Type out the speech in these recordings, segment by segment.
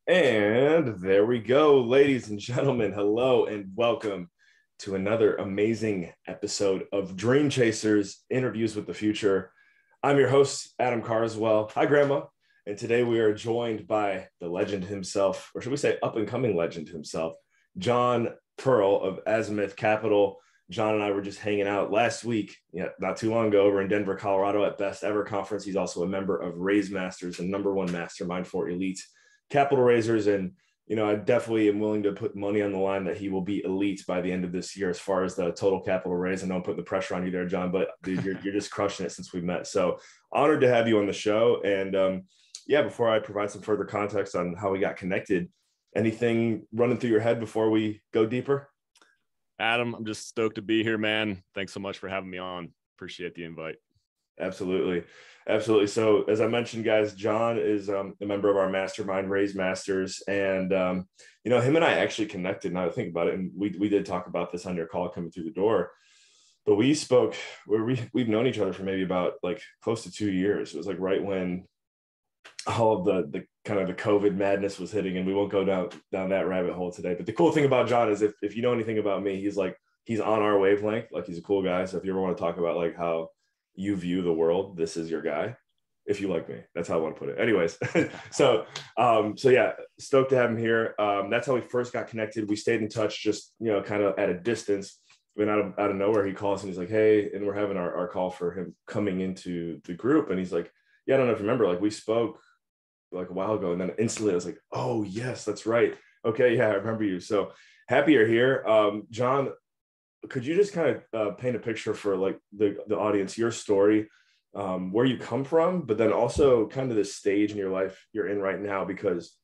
And there we go, ladies and gentlemen. Hello and welcome to another amazing episode of Dream Chasers Interviews with the Future. I'm your host, Adam Carswell. Hi, Grandma. And today we are joined by the legend himself, or should we say up and coming legend himself, John Pearl of Azimuth Capital. John and I were just hanging out last week, not too long ago, over in Denver, Colorado at Best Ever Conference. He's also a member of Raise Masters, the number one mastermind for elite capital raisers. And, I definitely am willing to put money on the line that he will be elite by the end of this year as far as the total capital raise. I know I'm putting the pressure on you there, John, but dude, you're just crushing it since we met. So honored to have you on the show. And before I provide some further context on how we got connected, anything running through your head before we go deeper? Adam, I'm just stoked to be here, man. Thanks so much for having me on. Appreciate the invite. Absolutely. So as I mentioned, guys, John is a member of our mastermind, Raise Masters. And, him and I actually connected, now to think about it. And we did talk about this on your call coming through the door. But we spoke where we've known each other for maybe about like close to 2 years. It was like right when all of the kind of the COVID madness was hitting, and we won't go down that rabbit hole today. But the cool thing about John is if you know anything about me, he's on our wavelength. Like, he's a cool guy. So if you ever want to talk about like how you view the world, this is your guy. If you like me, that's how I want to put it. Anyways, so yeah, stoked to have him here. That's how we first got connected. We stayed in touch, just kind of at a distance. And out of nowhere, he calls and he's like, "Hey," and we're having our call for him coming into the group, and he's like, "Yeah, I don't know if you remember, like we spoke like a while ago," and then instantly I was like, "Oh yes, that's right. Okay, yeah, I remember you." So happy you're here, John. Could you just kind of paint a picture for like the audience, your story, where you come from, but then also kind of the stage in your life you're in right now? Because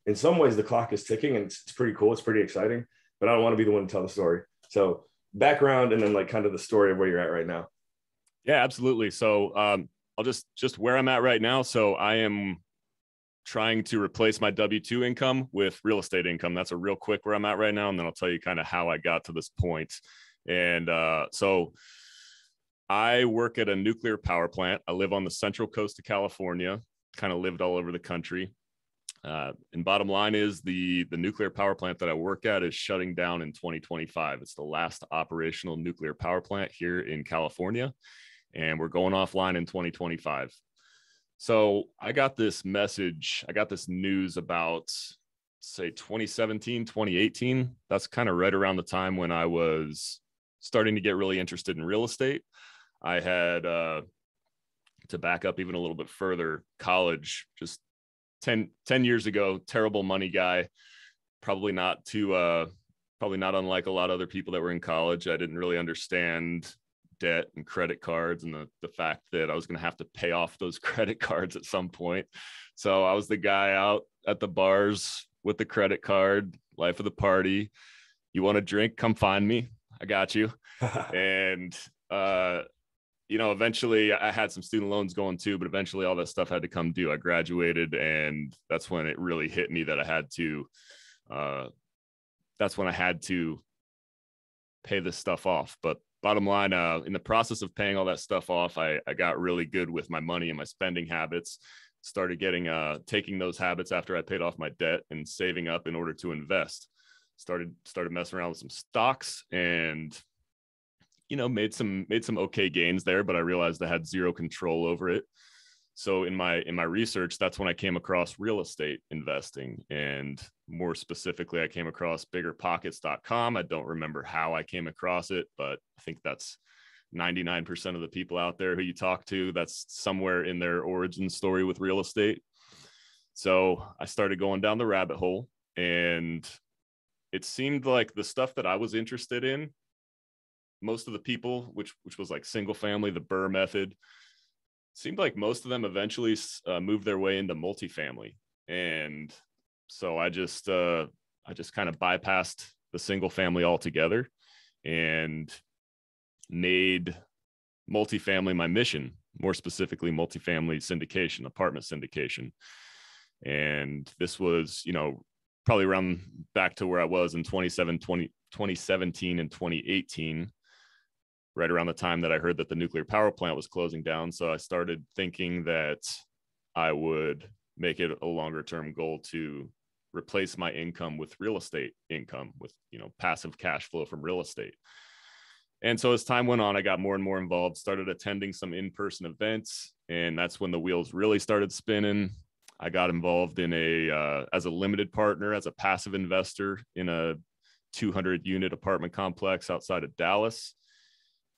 in some ways the clock is ticking and it's pretty cool. It's pretty exciting, but I don't want to be the one to tell the story. So background and then like kind of the story of where you're at right now. Yeah, absolutely. So I'll just where I'm at right now. So I am trying to replace my W-2 income with real estate income. That's a real quick where I'm at right now. And then I'll tell you kind of how I got to this point. And so I work at a nuclear power plant. I live on the central coast of California, kind of lived all over the country. And bottom line is the nuclear power plant that I work at is shutting down in 2025. It's the last operational nuclear power plant here in California, and we're going offline in 2025. So I got this message, I got this news about, say, 2017, 2018. That's kind of right around the time when I was starting to get really interested in real estate. I had, to back up even a little bit further, college, just 10 years ago, terrible money guy, probably not unlike a lot of other people that were in college. I didn't really understand debt and credit cards and the fact that I was going to have to pay off those credit cards at some point. So I was the guy out at the bars with the credit card, life of the party. You want a drink? Come find me. I got you. And, eventually I had some student loans going too, but eventually all that stuff had to come due. I graduated, and that's when it really hit me that I had to pay this stuff off. But bottom line, in the process of paying all that stuff off, I got really good with my money and my spending habits, started taking those habits after I paid off my debt and saving up in order to invest. Started messing around with some stocks and, made some okay gains there, but I realized I had zero control over it. So in my research, that's when I came across real estate investing. And more specifically, I came across biggerpockets.com. I don't remember how I came across it, but I think that's 99% of the people out there who you talk to, that's somewhere in their origin story with real estate. So I started going down the rabbit hole, and it seemed like the stuff that I was interested in, most of the people, which was like single family, the Burr method, seemed like most of them eventually moved their way into multifamily. And so I just kind of bypassed the single family altogether and made multifamily my mission, more specifically multifamily syndication, apartment syndication. And this was, probably around back to where I was in 2017 and 2018, right around the time that I heard that the nuclear power plant was closing down. So I started thinking that I would make it a longer term goal to replace my income with real estate income, with, passive cash flow from real estate. And so as time went on, I got more and more involved, started attending some in-person events, and that's when the wheels really started spinning. I got involved in as a limited partner, as a passive investor in a 200 unit apartment complex outside of Dallas.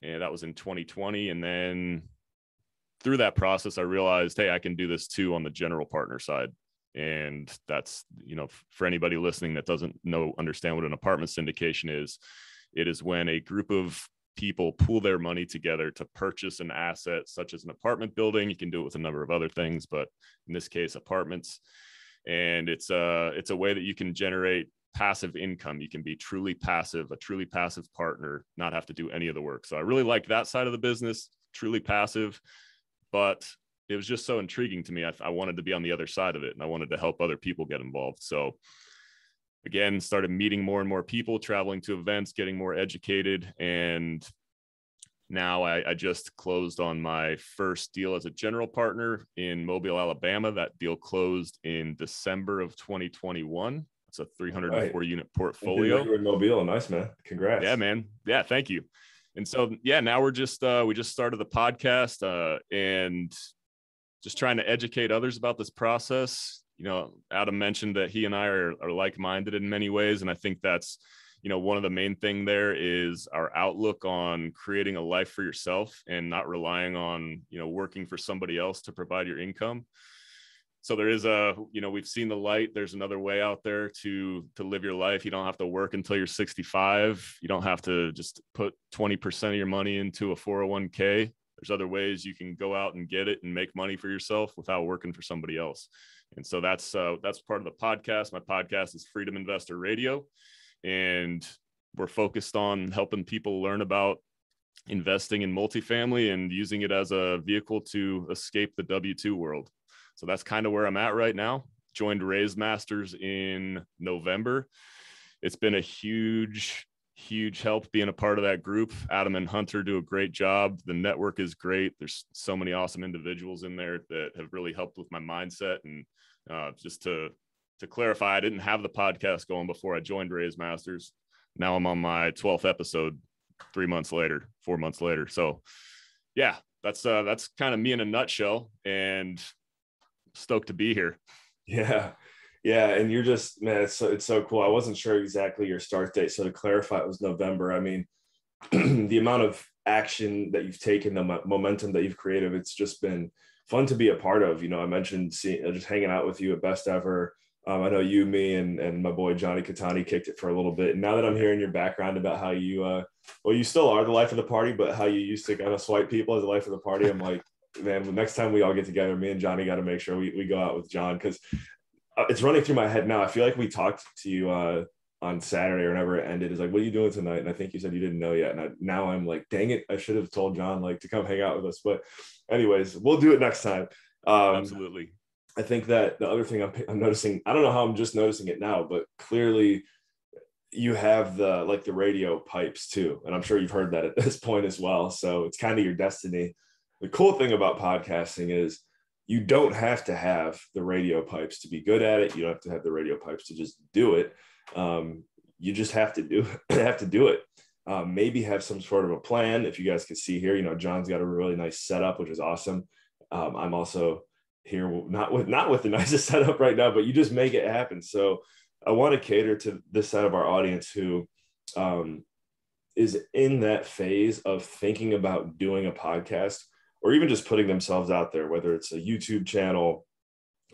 And that was in 2020. And then through that process, I realized, hey, I can do this too on the general partner side. And that's, for anybody listening that doesn't understand what an apartment syndication is, it is when a group of people pool their money together to purchase an asset such as an apartment building. You can do it with a number of other things, but in this case, apartments. And it's a way that you can generate passive income. You can be truly passive, a truly passive partner, not have to do any of the work. So I really like that side of the business, truly passive, but it was just so intriguing to me. I wanted to be on the other side of it, and I wanted to help other people get involved. So again, started meeting more and more people, traveling to events, getting more educated. And now I just closed on my first deal as a general partner in Mobile, Alabama. That deal closed in December of 2021. It's a 304 unit portfolio. You're in Mobile. Nice, man. Congrats. Yeah, man. Yeah, thank you. And so, now we're just, we just started the podcast and just trying to educate others about this process. Adam mentioned that he and I are like-minded in many ways. And I think that's, one of the main thing there is our outlook on creating a life for yourself and not relying on, working for somebody else to provide your income. So there is we've seen the light. There's another way out there to live your life. You don't have to work until you're 65. You don't have to just put 20% of your money into a 401k. There's other ways you can go out and get it and make money for yourself without working for somebody else. And so that's part of the podcast. My podcast is Freedom Investor Radio, and we're focused on helping people learn about investing in multifamily and using it as a vehicle to escape the W-2 world. So that's kind of where I'm at right now. Joined Raise Masters in November. It's been a huge help being a part of that group. Adam and Hunter do a great job. The network is great. There's so many awesome individuals in there that have really helped with my mindset. And just to clarify, I didn't have the podcast going before I joined Raise Masters. Now I'm on my 12th episode 4 months later. So yeah, that's kind of me in a nutshell, and stoked to be here. Yeah. And you're just, man, it's so cool. I wasn't sure exactly your start date. So to clarify, it was November. I mean, the amount of action that you've taken, the momentum that you've created, it's just been fun to be a part of. I mentioned just hanging out with you at Best Ever. I know you, me, and my boy Johnny Catani kicked it for a little bit. And now that I'm hearing your background about how you, you still are the life of the party, but how you used to kind of swipe people as the life of the party, I'm like, man, the next time we all get together, me and Johnny got to make sure we go out with John, because it's running through my head now. I feel like we talked to you on Saturday or whenever it ended. It's like, what are you doing tonight? And I think you said you didn't know yet. And now I'm like, dang it, I should have told John to come hang out with us. But anyways, we'll do it next time. Absolutely. I think that the other thing I'm noticing, I don't know how I'm just noticing it now, but clearly you have the radio pipes too. And I'm sure you've heard that at this point as well. So it's kind of your destiny. The cool thing about podcasting is you don't have to have the radio pipes to be good at it. You don't have to have the radio pipes to just do it. You just have to do it. Maybe have some sort of a plan. If you guys can see here, John's got a really nice setup, which is awesome. I'm also here, not with the nicest setup right now, but you just make it happen. So I want to cater to this side of our audience who is in that phase of thinking about doing a podcast, or even just putting themselves out there, whether it's a YouTube channel,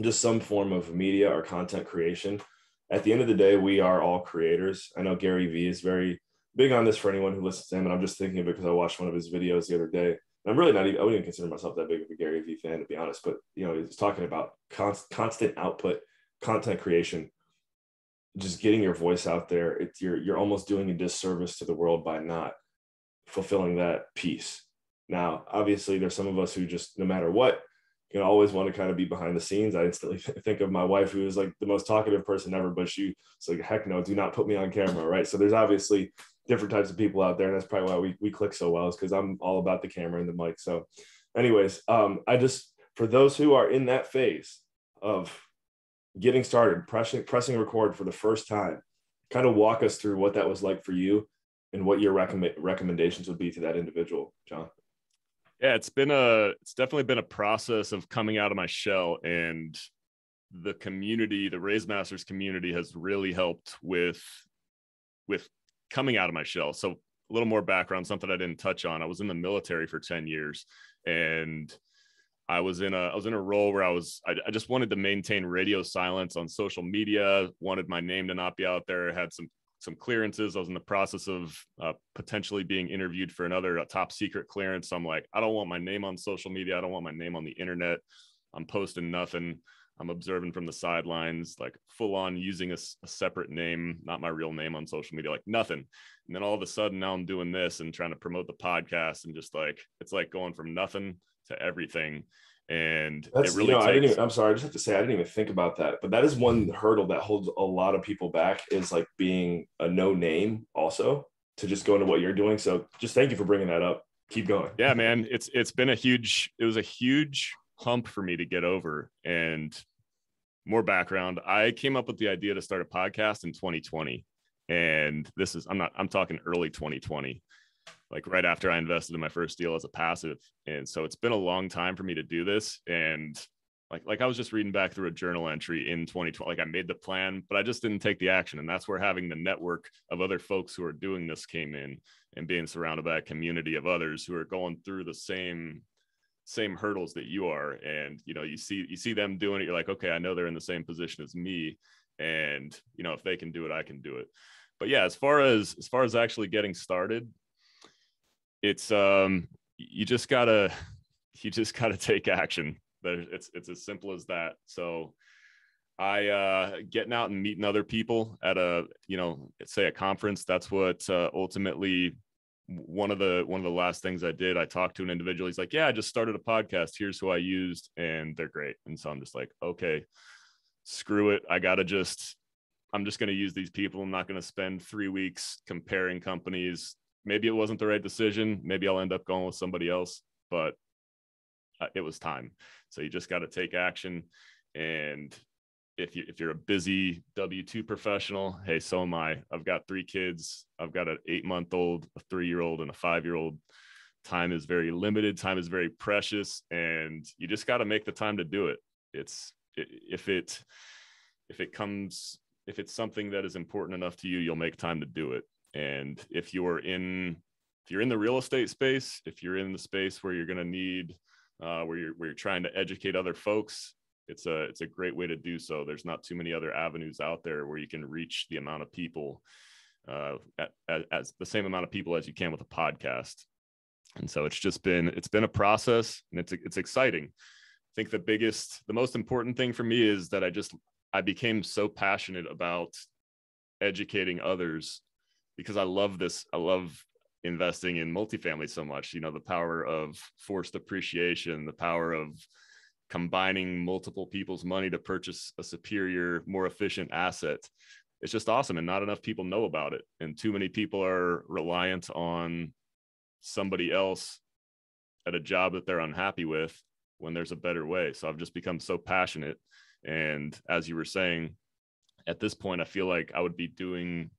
just some form of media or content creation. At the end of the day, we are all creators. I know Gary Vee is very big on this for anyone who listens to him. And I'm just thinking because I watched one of his videos the other day. And I'm really I wouldn't even consider myself that big of a Gary Vee fan, to be honest. But, he's talking about constant output, content creation, just getting your voice out there. You're almost doing a disservice to the world by not fulfilling that piece. Now, obviously, there's some of us who just, no matter what, always want to kind of be behind the scenes. I instantly think of my wife, who is like the most talkative person ever, but she's like, heck no, do not put me on camera, right? So there's obviously different types of people out there, and that's probably why we click so well, is because I'm all about the camera and the mic. So anyways, for those who are in that phase of getting started, pressing record for the first time. Kind of walk us through what that was like for you and what your recommendations would be to that individual, John. Yeah, it's definitely been a process of coming out of my shell, and the community, the Raise Masters community, has really helped with coming out of my shell. So a little more background, something I didn't touch on. I was in the military for 10 years, and I was in a role where I just wanted to maintain radio silence on social media, wanted my name to not be out there, had some clearances. I was in the process of potentially being interviewed for another top secret clearance. So I'm like, I don't want my name on social media. I don't want my name on the internet. I'm posting nothing. I'm observing from the sidelines, like full on using a separate name, not my real name on social media, like nothing. And then all of a sudden now I'm doing this and trying to promote the podcast, and just like, it's like going from nothing to everything. And That's, it really takes, I'm sorry, I just have to say, I didn't even think about that, but that is one hurdle that holds a lot of people back, is like being a no name also, to just go into what you're doing. So just thank you for bringing that up. Keep going. yeah, man, it was a huge hump for me to get over. And more background, I came up with the idea to start a podcast in 2020. And I'm talking early 2020, like right after I invested in my first deal as a passive. And so it's been a long time for me to do this. And like I was just reading back through a journal entry in 2020, like I made the plan, but I just didn't take the action. And that's where having the network of other folks who are doing this came in, and being surrounded by a community of others who are going through the same hurdles that you are. And, you see them doing it. You're like, okay, I know they're in the same position as me. And, if they can do it, I can do it. But yeah, as far as actually getting started, it's you just gotta take action. It's as simple as that. So I getting out and meeting other people at say a conference. That's what ultimately one of the last things I did. I talked to an individual. He's like, yeah, I just started a podcast. Here's who I used, and they're great. And so I'm just like, okay, screw it. I'm just going to use these people. I'm not going to spend 3 weeks comparing companies. Maybe it wasn't the right decision. Maybe I'll end up going with somebody else, but it was time. So you just got to take action. And if you're a busy W-2 professional, hey, so am I. I've got 3 kids. I've got an 8-month-old, a 3-year-old, and a 5-year-old. Time is very limited. Time is very precious, and you just got to make the time to do it. If it's something that is important enough to you, you'll make time to do it. And if you're in the real estate space, if you're in the space where you're going to need, where you're trying to educate other folks, it's a great way to do so. There's not too many other avenues out there where you can reach the amount of people, as the same amount of people as you can with a podcast. And so it's been a process, and it's exciting. I think the most important thing for me is that I became so passionate about educating others, because I love this. I love investing in multifamily so much. The power of forced appreciation, the power of combining multiple people's money to purchase a superior, more efficient asset. It's just awesome. And not enough people know about it. And too many people are reliant on somebody else at a job that they're unhappy with, when there's a better way. So I've just become so passionate. And as you were saying, at this point, I feel like I would be doing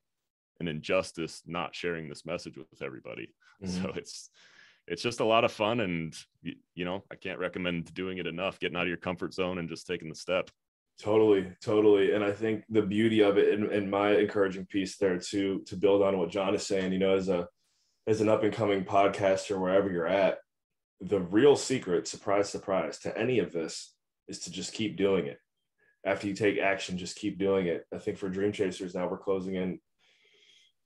an injustice not sharing this message with everybody. Mm-hmm. So it's just a lot of fun, and I can't recommend doing it enough, getting out of your comfort zone and just taking the step. Totally. And I think the beauty of it, and my encouraging piece there to build on what John is saying, as an up and coming podcaster, wherever you're at, the real secret, surprise, to any of this is to just keep doing it. After you take action, just keep doing it. I think for Dream Chasers now, we're closing in.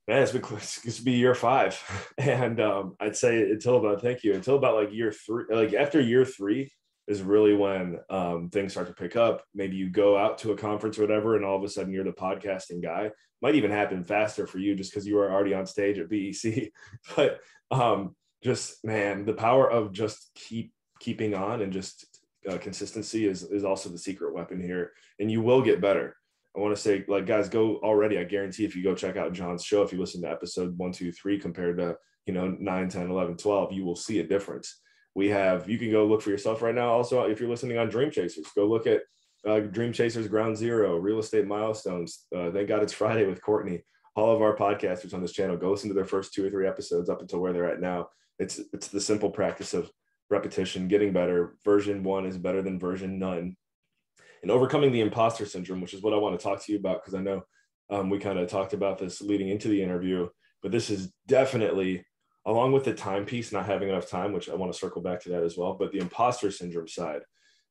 Man, it's to be year 5. And I'd say until about like year 3, like after year 3 is really when things start to pick up. Maybe you go out to a conference or whatever, and all of a sudden you're the podcasting guy. Might even happen faster for you just because you were already on stage at BEC. But just, man, the power of just keeping on, and just consistency is also the secret weapon here. And you will get better. I want to say, like, guys, go already. I guarantee if you go check out John's show, if you listen to episode 1, 2, 3 compared to 9, 10, 11, 12, you will see a difference. You can go look for yourself right now. Also, if you're listening on Dream Chasers, go look at Dream Chasers Ground Zero, Real Estate Milestones. Thank God it's Friday with Courtney. All of our podcasters on this channel, go listen to their first 2 or 3 episodes up until where they're at now. It's the simple practice of repetition, getting better. Version 1 is better than version none. And overcoming the imposter syndrome, which is what I want to talk to you about, because I know we kind of talked about this leading into the interview, but this is definitely, along with the timepiece, not having enough time, which I want to circle back to that as well, but the imposter syndrome side,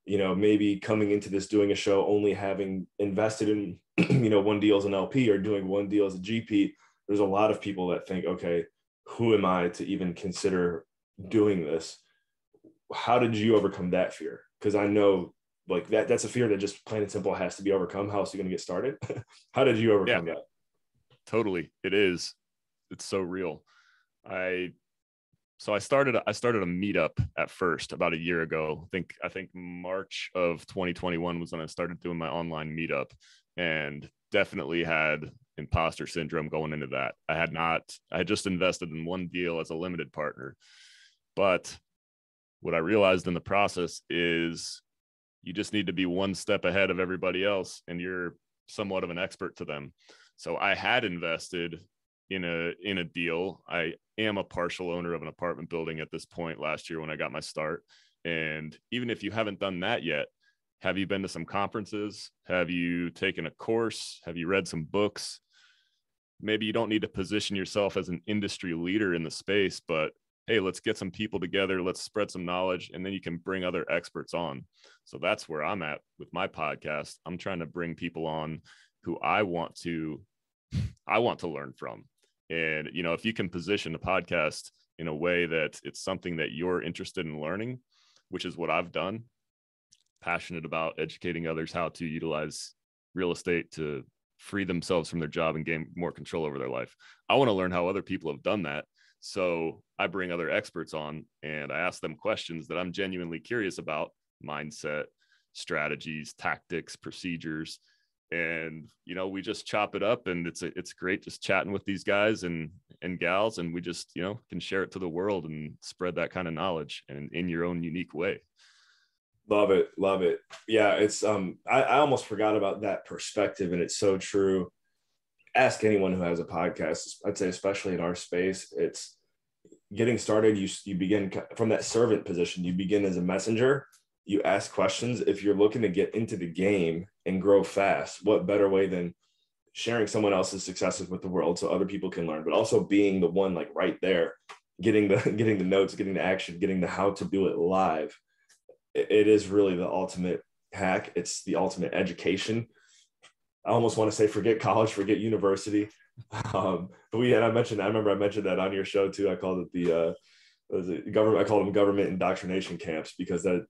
maybe coming into this, doing a show, only having invested in, one deal as an LP or doing one deal as a GP. There's a lot of people that think, okay, who am I to even consider doing this? How did you overcome that fear? Because I know like that's a fear that just plain and simple has to be overcome. How else are you going to get started? How did you overcome that? Totally. It is. It's so real. I started a meetup at first about a year ago. I think March of 2021 was when I started doing my online meetup, and definitely had imposter syndrome going into that. I had just invested in one deal as a limited partner. But what I realized in the process is you just need to be one step ahead of everybody else, and you're somewhat of an expert to them. So I had invested in a deal. I am a partial owner of an apartment building at this point last year when I got my start. And even if you haven't done that yet, have you been to some conferences? Have you taken a course? Have you read some books? Maybe you don't need to position yourself as an industry leader in the space, but hey, let's get some people together, let's spread some knowledge, and then you can bring other experts on. So that's where I'm at with my podcast. I'm trying to bring people on who I want to learn from. And, if you can position the podcast in a way that it's something that you're interested in learning, which is what I've done, passionate about educating others how to utilize real estate to free themselves from their job and gain more control over their life. I want to learn how other people have done that. So I bring other experts on and I ask them questions that I'm genuinely curious about: mindset, strategies, tactics, procedures. And, we just chop it up, and it's great just chatting with these guys and gals. And we just, can share it to the world and spread that kind of knowledge and in your own unique way. Love it. Love it. Yeah. It's, I almost forgot about that perspective, and it's so true. Ask anyone who has a podcast. I'd say, especially in our space, it's getting started. You begin from that servant position. You begin as a messenger. You ask questions. If you're looking to get into the game and grow fast, what better way than sharing someone else's successes with the world so other people can learn, but also being the one like right there, getting the notes, getting the action, getting the how to do it live. It is really the ultimate hack. It's the ultimate education. I almost want to say forget college, forget university. I remember I mentioned that on your show too. I called it I called them government indoctrination camps, because that,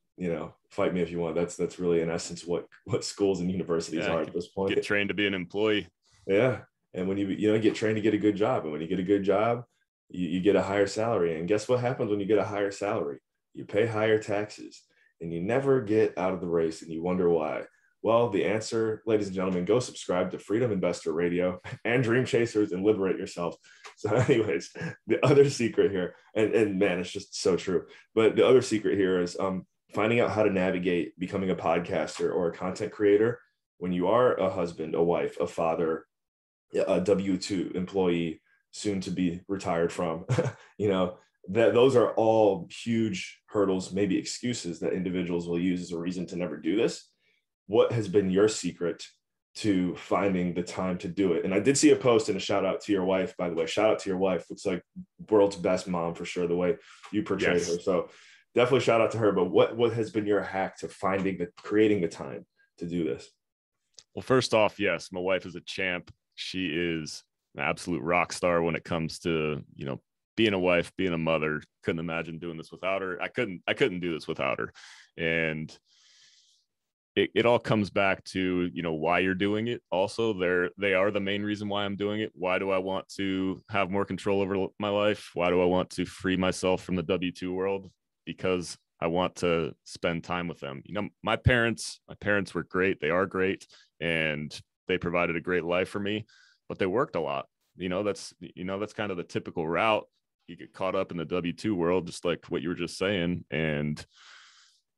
fight me if you want. That's really in essence what schools and universities are at this point. Get trained to be an employee. Yeah. And when you get trained to get a good job, and when you get a good job, you get a higher salary. And guess what happens when you get a higher salary? You pay higher taxes, and you never get out of the race, and you wonder why. Well, the answer, ladies and gentlemen, go subscribe to Freedom Investor Radio and Dream Chasers and liberate yourself. So anyways, the other secret here, and man, it's just so true. But the other secret here is finding out how to navigate becoming a podcaster or a content creator when you are a husband, a wife, a father, a W-2 employee, soon to be retired from, that those are all huge hurdles, maybe excuses that individuals will use as a reason to never do this. What has been your secret to finding the time to do it? And I did see a post, and a shout out to your wife, by the way. Shout out to your wife. Looks like world's best mom for sure, the way you portrayed her. So definitely shout out to her. But what has been your hack to creating the time to do this? Well, first off, yes, my wife is a champ. She is an absolute rock star when it comes to, being a wife, being a mother. Couldn't imagine doing this without her. I couldn't do this without her. And it all comes back to, why you're doing it. Also, they are the main reason why I'm doing it. Why do I want to have more control over my life? Why do I want to free myself from the W-2 world? Because I want to spend time with them. My parents were great. They are great, and they provided a great life for me, but they worked a lot. That's kind of the typical route. You get caught up in the W-2 world, just like what you were just saying, and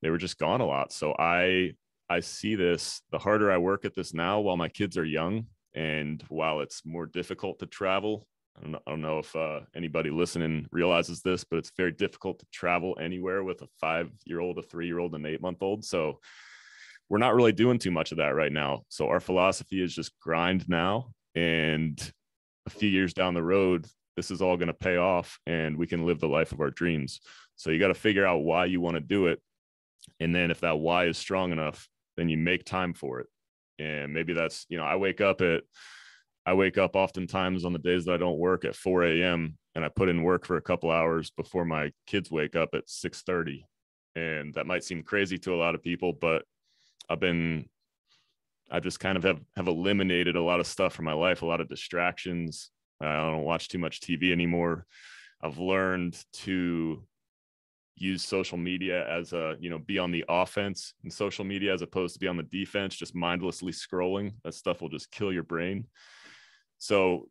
they were just gone a lot. So I I see this, the harder I work at this now while my kids are young, and while it's more difficult to travel, I don't know if anybody listening realizes this, but it's very difficult to travel anywhere with a 5-year-old, a 3-year-old, and an 8-month-old. So we're not really doing too much of that right now. So our philosophy is just grind now, and a few years down the road, this is all going to pay off and we can live the life of our dreams. So you got to figure out why you want to do it. And then if that why is strong enough, then you make time for it. And maybe that's, I wake up oftentimes on the days that I don't work at 4 a.m. and I put in work for a couple hours before my kids wake up at 6:30. And that might seem crazy to a lot of people, but I just kind of have eliminated a lot of stuff from my life, a lot of distractions. I don't watch too much TV anymore. I've learned to use social media as be on the offense in social media as opposed to be on the defense, just mindlessly scrolling. That stuff will just kill your brain. So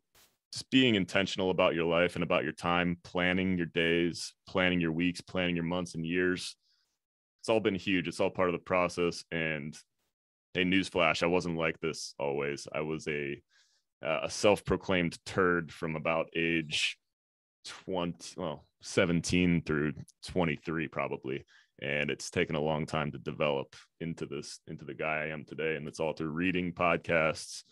just being intentional about your life and about your time, planning your days, planning your weeks, planning your months and years. It's all been huge. It's all part of the process. And hey, newsflash, I wasn't like this always. I was a self-proclaimed turd from about age 17 through 23 probably. And it's taken a long time to develop into the guy I am today. And it's all through reading, podcasts,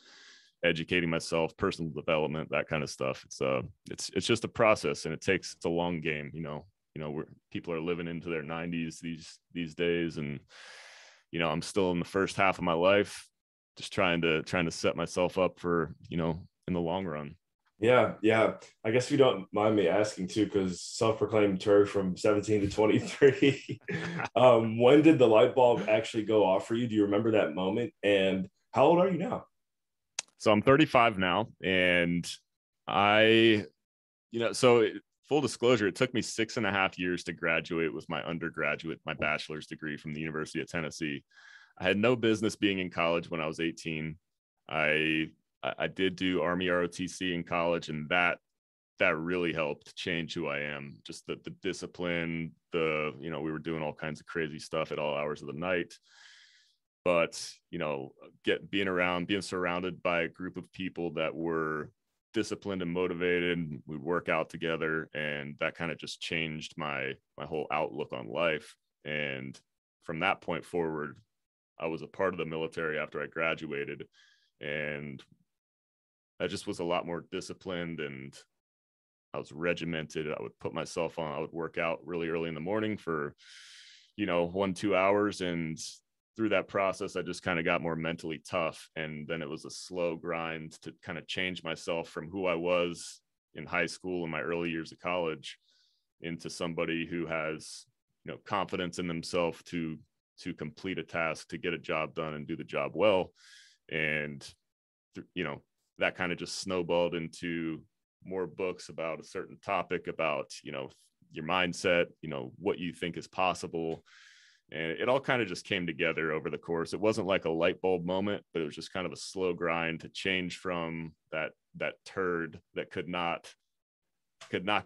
educating myself, personal development, that kind of stuff. It's just a process, and it's a long game, where people are living into their 90s these days. And, I'm still in the first half of my life, just trying to set myself up for, in the long run. Yeah. I guess if you don't mind me asking too, because self-proclaimed turd from 17 to 23. When did the light bulb actually go off for you? Do you remember that moment? And how old are you now? So I'm 35 now, and full disclosure, it took me 6.5 years to graduate with my bachelor's degree from the University of Tennessee. I had no business being in college when I was 18. I did do Army ROTC in college, and that really helped change who I am. Just the discipline, we were doing all kinds of crazy stuff at all hours of the night. But, being surrounded by a group of people that were disciplined and motivated, we'd work out together, and that kind of just changed my whole outlook on life. And from that point forward, I was a part of the military after I graduated, and I just was a lot more disciplined, and I was regimented. I would put myself on, I would work out really early in the morning for, 1-2 hours. And through that process, I just kind of got more mentally tough. And then it was a slow grind to kind of change myself from who I was in high school and my early years of college into somebody who has, confidence in themselves to complete a task, to get a job done and do the job well. And, that kind of just snowballed into more books about a certain topic, about, your mindset, what you think is possible. And it all kind of just came together over the course. It wasn't like a light bulb moment, but it was just kind of a slow grind to change from that turd that could not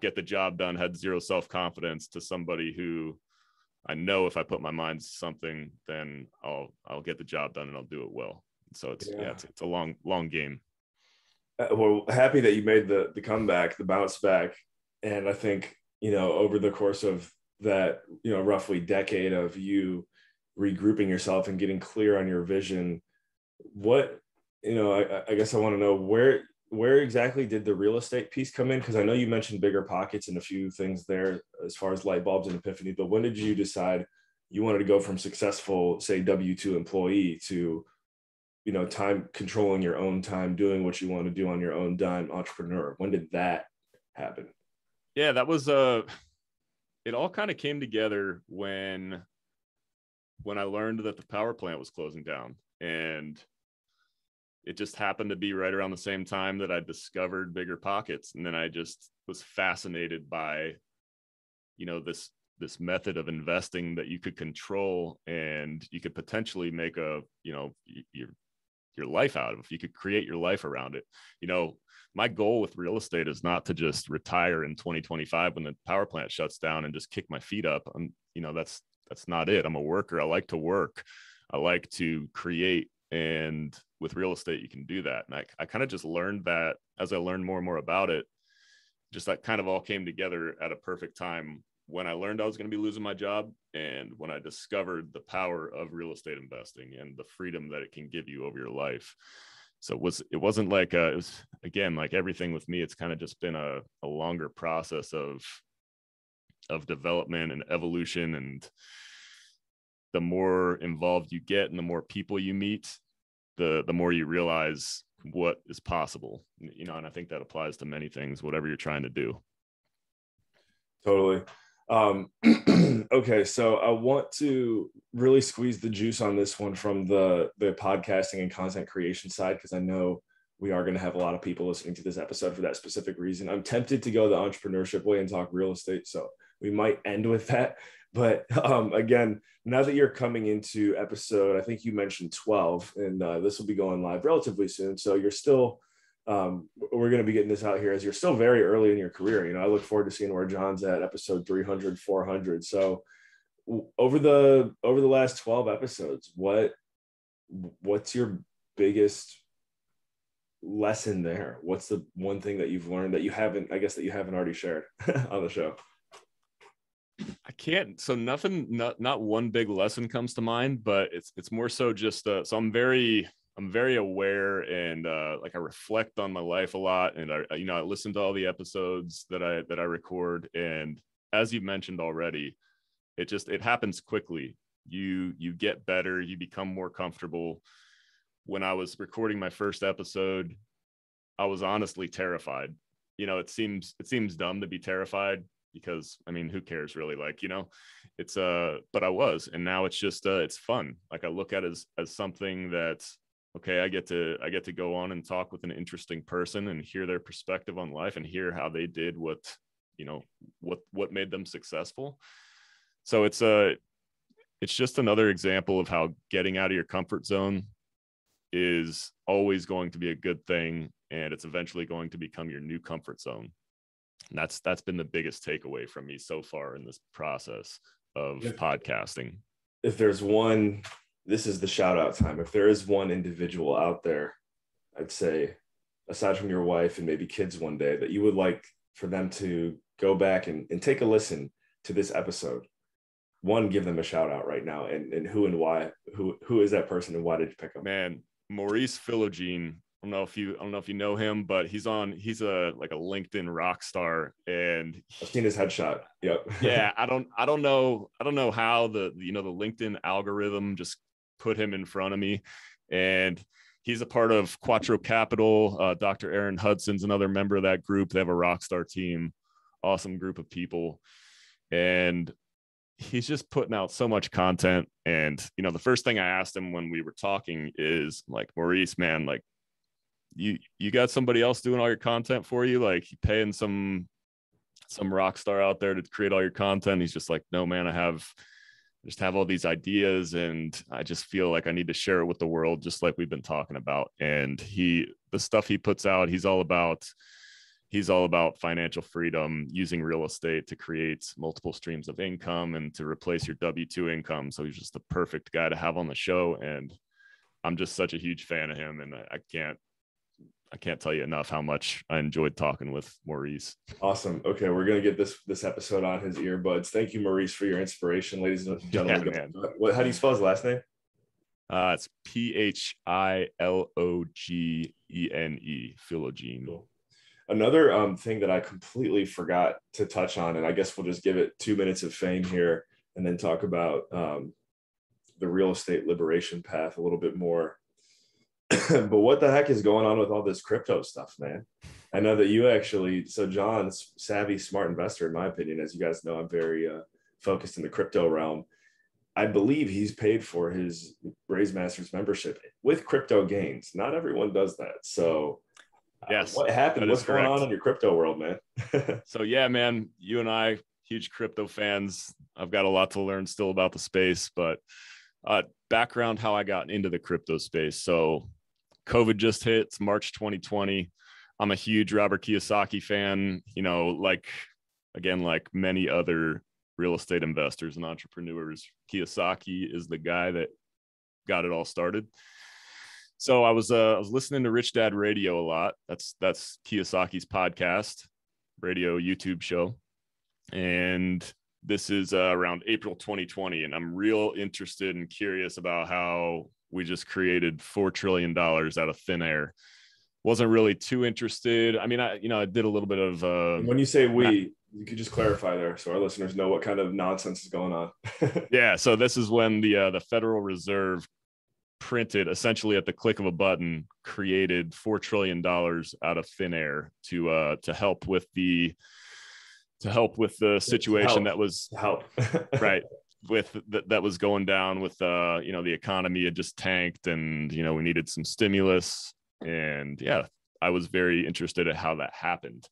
get the job done, had zero self-confidence, to somebody who I know if I put my mind to something, then I'll get the job done and I'll do it well. So it's a long game. Well, happy that you made the comeback, the bounce back. And I think, over the course of that, roughly decade of you regrouping yourself and getting clear on your vision, what, I guess I want to know where exactly did the real estate piece come in? Because I know you mentioned bigger pockets and a few things there as far as light bulbs and epiphany, but when did you decide you wanted to go from successful, say, W-2 employee to, time, controlling your own time, doing what you want to do on your own dime, entrepreneur? When did that happen? Yeah, that was it all kind of came together when I learned that the power plant was closing down. And it just happened to be right around the same time that I discovered bigger pockets. And then I just was fascinated by, this method of investing that you could control, and you could potentially make your life out of. If you could create your life around it. My goal with real estate is not to just retire in 2025 when the power plant shuts down and just kick my feet up. That's not it. I'm a worker. I like to work. I like to create, and with real estate, you can do that. And I kind of just learned that as I learned more and more about it, just that kind of all came together at a perfect time when I learned I was going to be losing my job, and when I discovered the power of real estate investing and the freedom that it can give you over your life. So it wasn't like it was, again, like everything with me, it's kind of just been a longer process of development and evolution. And the more involved you get and the more people you meet, the more you realize what is possible, you know. And I think that applies to many things, whatever you're trying to do. Totally. Okay, so I want to really squeeze the juice on this one from the podcasting and content creation side, because I know we are going to have a lot of people listening to this episode for that specific reason. I'm tempted to go the entrepreneurship way and talk real estate, so we might end with that. But again, now that you're coming into episode, I think you mentioned 12, and this will be going live relatively soon. So you're still, we're going to be getting this out here as you're still very early in your career. You know, I look forward to seeing where John's at episode 300, 400. So over the last 12 episodes, what's your biggest lesson there? What's the one thing that you've learned that you haven't already shared on the show? I can't. So nothing, not one big lesson comes to mind, but it's more so just so I'm very aware, and like I reflect on my life a lot, and I listen to all the episodes that I record, and as you mentioned already, it happens quickly. You get better, you become more comfortable. When I was recording my first episode, I was honestly terrified. You know, it seems dumb to be terrified, because I mean, who cares really? Like, you know, it's but I was, and now it's just it's fun. Like I look at it as something that, okay, I get to go on and talk with an interesting person and hear their perspective on life and hear how they did what made them successful. So it's just another example of how getting out of your comfort zone is always going to be a good thing, and it's eventually going to become your new comfort zone. And that's been the biggest takeaway from me so far in this process of podcasting. If there's one, this is the shout out time. If there is one individual out there, I'd say, aside from your wife and maybe kids one day, that you would like for them to go back and take a listen to this episode, one, give them a shout out right now, and who and why, who is that person and why did you pick him? Man, Maurice Philogene. I don't know if you know him, but he's a LinkedIn rock star, and I've seen his headshot. Yep. Yeah, I don't know how the LinkedIn algorithm just put him in front of me, and he's a part of Quattro Capital. Dr. Aaron Hudson's another member of that group. They have a rock star team, awesome group of people, and he's just putting out so much content. And the first thing I asked him when we were talking is like, Maurice, man, like, you got somebody else doing all your content for you? Like, you paying some rock star out there to create all your content? He's just like, no, man, I just have all these ideas, and I just feel like I need to share it with the world, just like we've been talking about. And the stuff he puts out, he's all about financial freedom, using real estate to create multiple streams of income and to replace your W-2 income. So he's just the perfect guy to have on the show. And I'm just such a huge fan of him. And I can't tell you enough how much I enjoyed talking with Maurice. Awesome. Okay, we're gonna get this episode on his earbuds. Thank you, Maurice, for your inspiration, ladies and gentlemen. Yeah, how do you spell his last name? It's Philogene, Philogene. Cool. Another thing that I completely forgot to touch on, and I guess we'll just give it 2 minutes of fame here, and then talk about the real estate liberation path a little bit more. But what the heck is going on with all this crypto stuff, man? I know that you actually, so John's savvy, smart investor, in my opinion. As you guys know, I'm very focused in the crypto realm. I believe he's paid for his Raise Masters membership with crypto gains. Not everyone does that. So yes, what happened? What's going on in your crypto world, man? So yeah, man, you and I, huge crypto fans. I've got a lot to learn still about the space, but background how I got into the crypto space. So COVID just hit. It's March 2020. I'm a huge Robert Kiyosaki fan, like many other real estate investors and entrepreneurs. Kiyosaki is the guy that got it all started. So I was listening to Rich Dad Radio a lot. That's Kiyosaki's podcast, radio, YouTube show. And this is around April 2020. And I'm real interested and curious about how we just created $4 trillion out of thin air. Wasn't really too interested. I mean, I did a little bit of when you say we, you could just clarify there so our listeners know what kind of nonsense is going on. Yeah. So this is when the Federal Reserve printed, essentially at the click of a button, created $4 trillion out of thin air to help with the situation that was right with that was going down with the economy had just tanked, and we needed some stimulus. And yeah, I was very interested in how that happened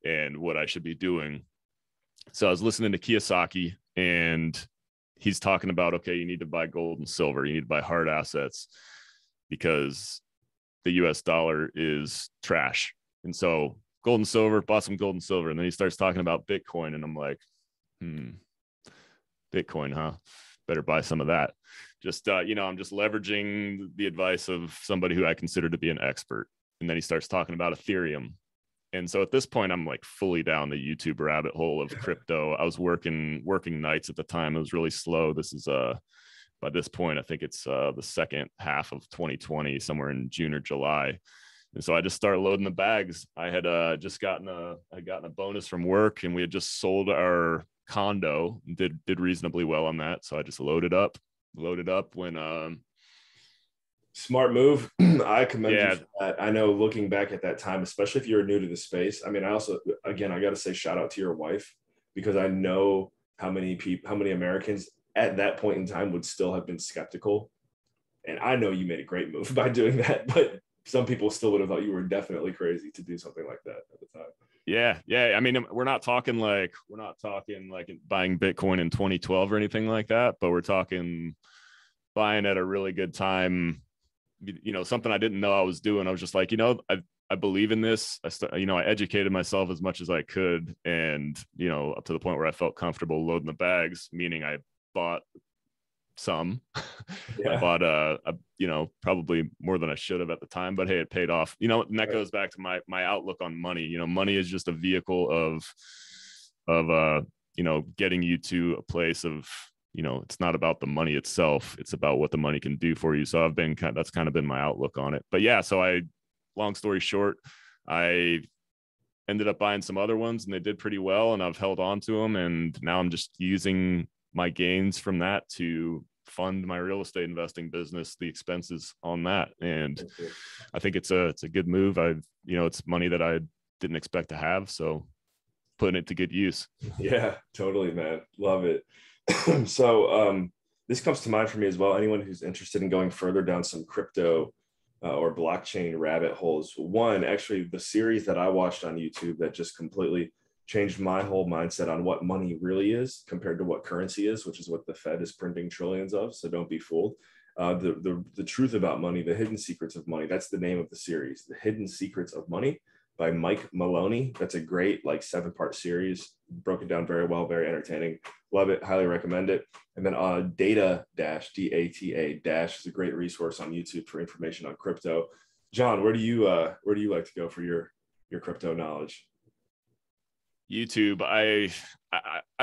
and what I should be doing. So I was listening to Kiyosaki, and he's talking about, okay, you need to buy gold and silver. You need to buy hard assets because the US dollar is trash. And so gold and silver, bought some gold and silver. And then he starts talking about Bitcoin. And I'm like, Bitcoin, huh? Better buy some of that. Just, I'm just leveraging the advice of somebody who I consider to be an expert. And then he starts talking about Ethereum. And so at this point, I'm like fully down the YouTube rabbit hole of crypto. I was working nights at the time. It was really slow. This is by this point, I think it's the second half of 2020, somewhere in June or July. And so I just started loading the bags. I had just gotten a bonus from work, and we had just sold our condo and did reasonably well on that. So I just loaded up when smart move. I commend you for that. I know, looking back at that time, especially if you're new to the space. I mean, I also, again, I got to say shout out to your wife, because I know how many Americans at that point in time would still have been skeptical. And I know you made a great move by doing that, but some people still would have thought you were definitely crazy to do something like that at the time. Yeah. I mean, we're not talking like buying Bitcoin in 2012 or anything like that, but we're talking buying at a really good time. Something I didn't know I was doing. I was just like, I believe in this. I educated myself as much as I could, and up to the point where I felt comfortable loading the bags, meaning I bought some. Yeah. I bought probably more than I should have at the time, but hey, it paid off. And that goes back to my outlook on money. Money is just a vehicle of getting you to a place of, it's not about the money itself. It's about what the money can do for you. So that's kind of been my outlook on it. But yeah, so long story short, I ended up buying some other ones, and they did pretty well, and I've held on to them. And now I'm just using my gains from that to fund my real estate investing business, the expenses on that. And I think it's a good move. It's money that I didn't expect to have. So putting it to good use. Yeah, totally, man. Love it. So this comes to mind for me as well. Anyone who's interested in going further down some crypto or blockchain rabbit holes. One, actually, the series that I watched on YouTube that just completely changed my whole mindset on what money really is compared to what currency is, which is what the Fed is printing trillions of. So don't be fooled. The truth about money, the hidden secrets of money. That's the name of the series, The Hidden Secrets of Money by Mike Maloney. That's a great 7-part series, broken down very well, very entertaining. Love it, highly recommend it. And then Data Dash, DATA Dash is a great resource on YouTube for information on crypto. John, where do you like to go for your crypto knowledge? YouTube. I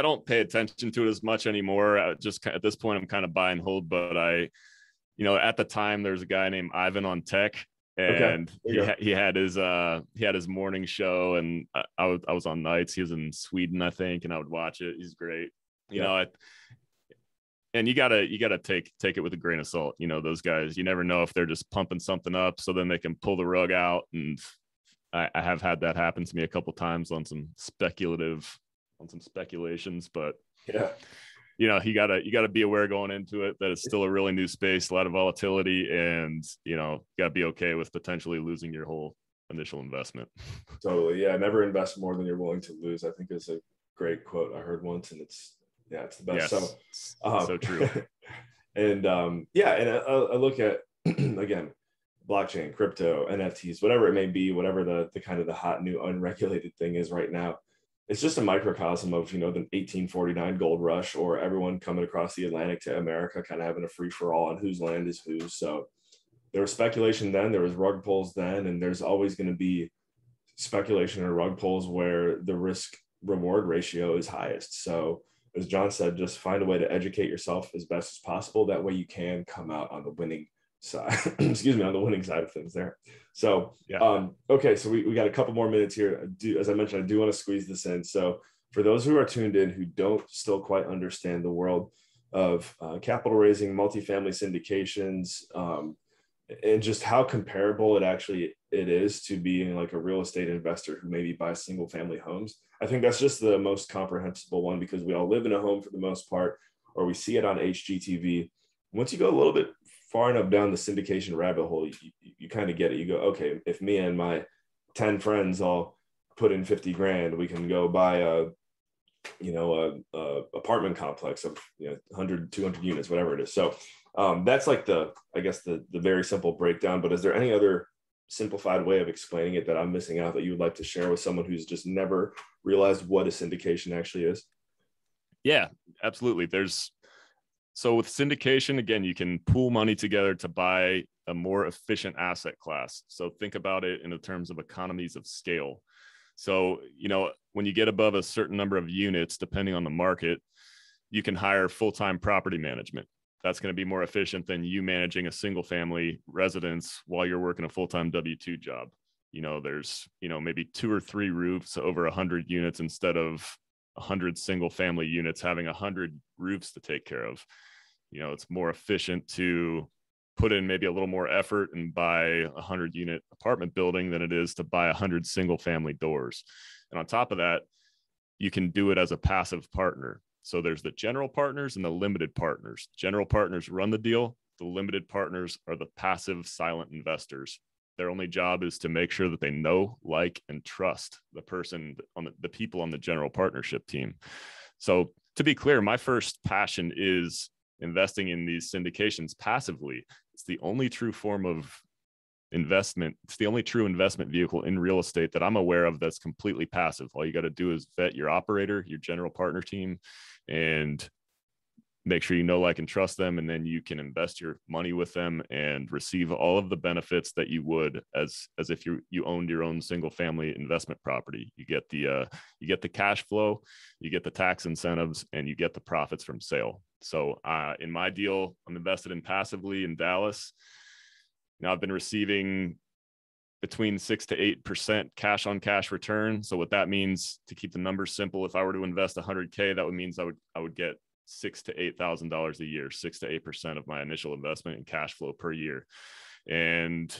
don't pay attention to it as much anymore. Just at this point, I'm kind of buy and hold. But at the time, there's a guy named Ivan on Tech, and he had his morning show, and I was on nights. He was in Sweden, I think, and I would watch it. He's great. And you gotta take it with a grain of salt. Those guys, you never know if they're just pumping something up so then they can pull the rug out. And I have had that happen to me a couple times on some speculations, but yeah, you gotta be aware going into it that it's still a really new space, a lot of volatility, and gotta be okay with potentially losing your whole initial investment. Totally. Yeah. Never invest more than you're willing to lose, I think is a great quote I heard once, and it's the best. Yes, so true. And I look at again, blockchain, crypto, NFTs, whatever it may be, whatever the kind of the hot new unregulated thing is right now. it's just a microcosm of, the 1849 gold rush, or everyone coming across the Atlantic to America, kind of having a free for all on whose land is whose. So there was speculation then, there was rug pulls then, and there's always going to be speculation or rug pulls where the risk reward ratio is highest. So as John said, just find a way to educate yourself as best as possible. That way you can come out on the winning side, excuse me, on the winning side of things there. So, Yeah. Okay, so we got a couple more minutes here. As I mentioned, I do want to squeeze this in. So for those who are tuned in, who don't still quite understand the world of capital raising, multifamily syndications, and just how comparable it is to being like a real estate investor who maybe buys single family homes. I think that's just the most comprehensible one, because we all live in a home for the most part, or we see it on HGTV. Once you go a little bit far enough down the syndication rabbit hole, you kind of get it. You go, okay, if me and my 10 friends all put in 50 grand, we can go buy a apartment complex of 100, 200 units, whatever it is. So that's like the very simple breakdown. But is there any other simplified way of explaining it that I'm missing out that you would like to share with someone who's just never realized what a syndication actually is? Yeah, absolutely. So with syndication, again, you can pool money together to buy a more efficient asset class. So think about it in the terms of economies of scale. So, when you get above a certain number of units, depending on the market, you can hire full-time property management. That's going to be more efficient than you managing a single family residence while you're working a full-time W-2 job. There's, maybe 2 or 3 roofs over 100 units instead of 100 single family units having 100 roofs to take care of. It's more efficient to put in maybe a little more effort and buy a 100 unit apartment building than it is to buy 100 single family doors. And on top of that, you can do it as a passive partner. So there's the general partners and the limited partners. General partners run the deal. The limited partners are the passive silent investors. Their only job is to make sure that they know, like, and trust the person on the people on the general partnership team. So to be clear, my first passion is investing in these syndications passively. It's the only true form of investment. It's the only true investment vehicle in real estate that I'm aware of that's completely passive. All you got to do is vet your operator, your general partner team, and make sure you know, like, and trust them. And then you can invest your money with them and receive all of the benefits that you would as if you owned your own single family investment property. You get the cash flow, you get the tax incentives, and you get the profits from sale. So in my deal, I'm invested in passively in Dallas. Now I've been receiving between 6 to 8% cash on cash return. So what that means, to keep the numbers simple, if I were to invest $100K, that would mean I would get $6,000 to $8,000 a year, 6 to 8% of my initial investment in cash flow per year. And,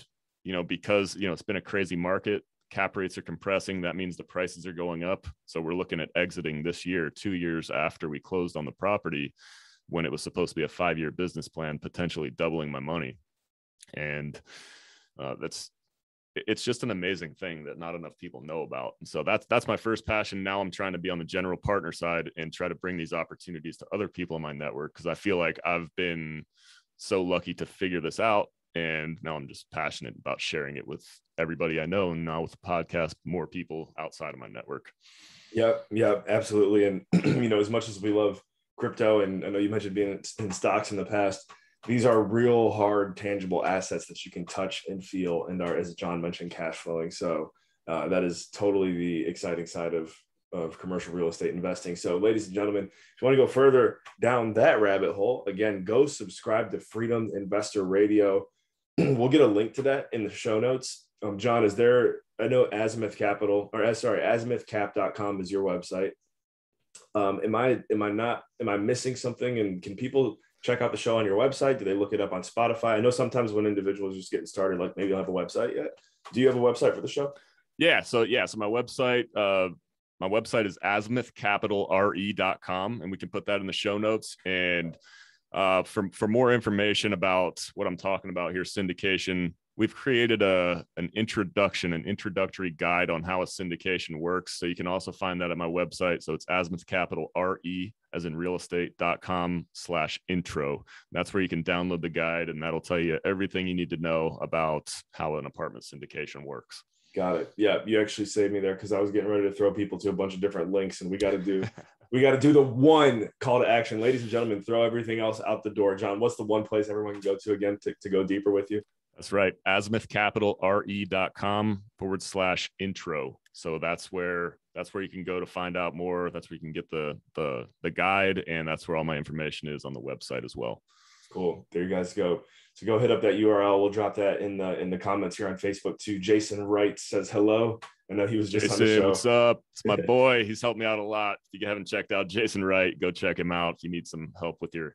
because, it's been a crazy market, cap rates are compressing. That means the prices are going up. So we're looking at exiting this year, 2 years after we closed on the property, when it was supposed to be a 5-year business plan, potentially doubling my money. And it's just an amazing thing that not enough people know about. And so that's my first passion. Now I'm trying to be on the general partner side and try to bring these opportunities to other people in my network, because I feel like I've been so lucky to figure this out. And now I'm just passionate about sharing it with everybody I know. And now with the podcast, more people outside of my network. Yeah, absolutely. And, as much as we love crypto, and I know you mentioned being in stocks in the past, these are real hard, tangible assets that you can touch and feel and are, as John mentioned, cash flowing. So that is totally the exciting side of commercial real estate investing. So ladies and gentlemen, if you want to go further down that rabbit hole, again, go subscribe to Freedom Investor Radio. We'll get a link to that in the show notes. John, I know azimuthcap.com is your website. Am I missing something? And can people check out the show on your website? Do they look it up on Spotify? I know sometimes when individuals are just getting started, like maybe don't have a website yet. Do you have a website for the show? Yeah. So my website is azimuthcapitalre.com, and we can put that in the show notes. And for more information about what I'm talking about here, syndication, we've created an introductory guide on how a syndication works. So you can also find that at my website. So it's azimuthcapitalre, as in real estate.com/intro. That's where you can download the guide, and that'll tell you everything you need to know about how an apartment syndication works. Got it. Yeah, you actually saved me there because I was getting ready to throw people to a bunch of different links, and we got to do the one call to action. Ladies and gentlemen, throw everything else out the door. John, what's the one place everyone can go to again to go deeper with you? That's right. azimuthcapitalre.com/intro. So that's where you can go to find out more. That's where you can get the guide, and that's where all my information is on the website as well. Cool. There you guys go. So go hit up that URL. We'll drop that in the comments here on Facebook too. Jason Wright says hello. I know he was just Jason, on the show. what's up? It's my boy. He's helped me out a lot. If you haven't checked out Jason Wright, go check him out. If you need some help with your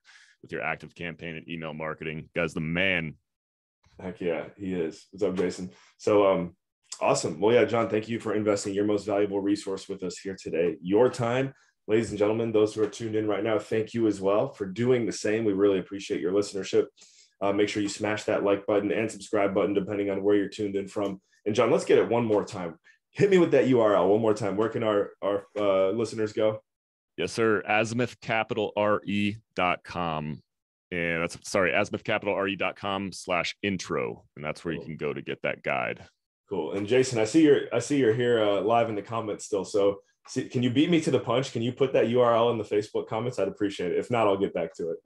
active campaign and email marketing, guy's the man. Heck yeah, he is. What's up, Jason? So awesome. Well, yeah, John, thank you for investing your most valuable resource with us here today. Your time. Ladies and gentlemen, those who are tuned in right now, thank you as well for doing the same. We really appreciate your listenership. Make sure you smash that like button and subscribe button, depending on where you're tuned in from. And John, let's get it one more time. Hit me with that URL one more time. Where can our listeners go? Yes, sir. azimuthcapitalre.com. And that's, azimuthcapitalre.com/intro. And that's where you can go to get that guide. Cool. And Jason, I see you're here live in the comments still. So can you beat me to the punch? Can you put that URL in the Facebook comments? I'd appreciate it. If not, I'll get back to it.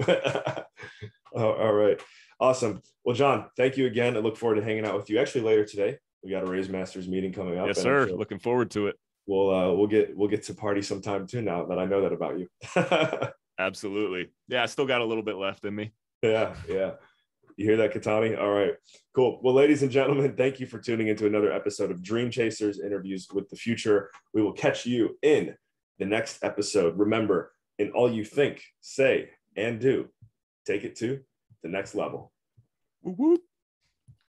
All right. Awesome. Well, John, thank you again. I look forward to hanging out with you actually later today. We got a Raise Masters meeting coming up. Yes, sir. Looking forward to it. We'll get to party sometime too now that I know that about you. Absolutely. Yeah, I still got a little bit left in me. Yeah. You hear that, Katani? All right, cool. Well, ladies and gentlemen, thank you for tuning into another episode of Dream Chasers Interviews with the Future. We will catch you in the next episode. Remember, in all you think, say, and do, take it to the next level. Woo-woo.